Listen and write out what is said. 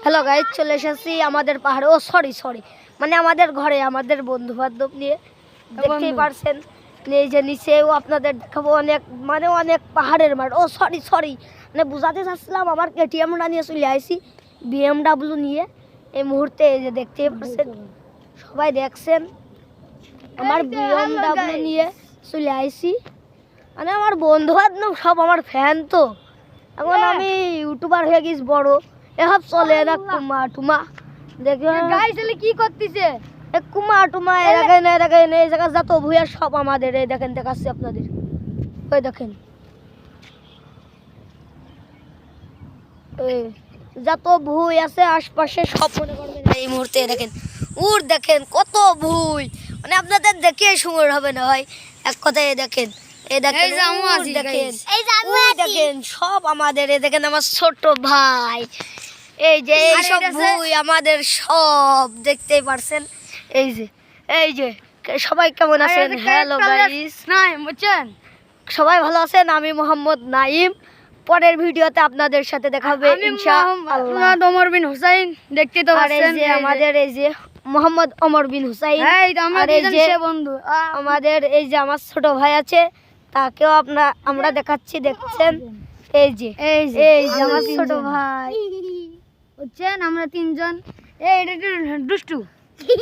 Hello guys, চলে এসেছি আমাদের পাহাড়ে। ও সরি সরি, মানে আমাদের ঘরে আমাদের বন্ধু বান্ধব নিয়ে। দেখতেই পারছেন এই যে নিচেও আপনাদের দেখাবো অনেক, মানে অনেক পাহাড়ের মাঠ। ও সরি সরি, মানে বুঝাতে চাচ্ছিলাম আমার কেটিএমটা নিয়ে চলে আসি, বিএমডাব্লিউ নিয়ে। এই মুহূর্তে এই যে দেখতেই পারছেন, সবাই দেখছেন আমার বিএমডাব্লিউ নিয়ে চলে আসি। মানে আমার বন্ধু বান্ধব সব আমার ফ্যান, তো এখন আমি ইউটিউবার হয়ে গেছি বড়, এসব চলে না কুমা টুমা। দেখবেন কি করতেছে কুমা টুমা, এলাকায় এই জায়গা যত ভুয়া সব আমাদের। এই দেখেন, দেখাচ্ছি আপনাদের, ওই দেখেন যত ভুই আছে আশপাশে সব মনে করবেন। এই মুহূর্তে দেখেন উর, দেখেন কত ভুই, মানে আপনাদের দেখে সুন্দর হবে না ভাই, এক কথায়। দেখেন এই দেখেন, দেখেন দেখেন সব আমাদের। এই দেখেন আমার ছোট ভাই, এই যে এই সব ভুই আমাদের সব, দেখতেই পারছেন। এই যে সবাই কেমন আছেন? হ্যালো গাইস, সবাই ভালো আছেন? আমি মোহাম্মদ নাইম। পরের ভিডিওতে আপনাদের সাথে দেখা হবে ইনশাআল্লাহ। ওমর বিন হুসাইন, দেখতে তো পাচ্ছেন যে আমাদের এই যে মোহাম্মদ ওমর বিন হুসাইন। আর এই যে বন্ধু আমাদের, এই যে আমার ছোট ভাই আছে, তাকেও আমরা দেখাচ্ছি, দেখছেন। এই যে আমার ছোট ভাই, বুঝছেন? আমরা তিনজন। এই এটা দুষ্টু।